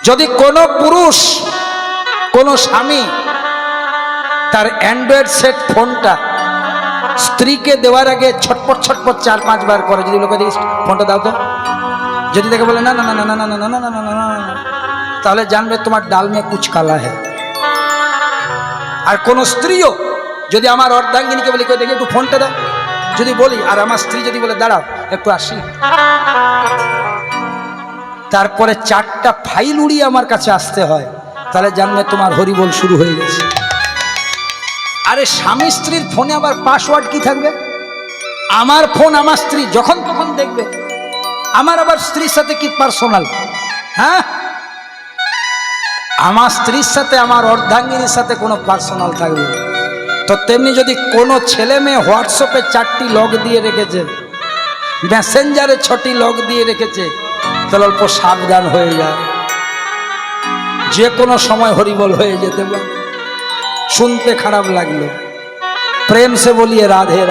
যদি কোনো পুরুষ কোনো স্বামী তার অ্যান্ড্রয়েড সেট ফোনটা স্ত্রীকে দেওয়ার আগে ছটপট ছটপট 4-5 বার করে, যদি লোকে দেখিস ফোনটা দাও তো, যদি দেখে বলে না না না না না না না না না না না, তাহলে জানবে তোমার ডাল মে কুছ কালা है। আর কোন স্ত্রীও যদি আমার অর্ধাঙ্গিনীকে বলি কই দেখি একটু ফোনটা দাও, যদি বলি আর আমার স্ত্রী যদি বলে দাঁড়াও একটু আসি, তারপরে 4টা ফাইল উড়িয়ে আমার কাছে আসতে হয়, তাহলে জানবে তোমার হরিবোল শুরু হয়ে গেছে। আরে স্বামী স্ত্রীর ফোনে আবার পাসওয়ার্ড কি থাকবে? আমার ফোন আমার স্ত্রী যখন তখন দেখবে, আমার আবার স্ত্রীর সাথে কি পার্সোনাল? হ্যাঁ, আমার স্ত্রীর সাথে আমার অর্ধাঙ্গিনীর সাথে কোনো পার্সোনাল থাকবে? তো তেমনি যদি কোনো ছেলে মেয়ে হোয়াটসঅ্যাপে 4টি লগ দিয়ে রেখেছে, মেসেঞ্জারে 6টি লগ দিয়ে রেখেছে, তাহলে অল্প সাবধান হয়ে যায়, যে কোনো সময় হরিবল হয়ে যেতে পারে। শুনতে খারাপ লাগলো, প্রেম সে বলিয়ে রাধে।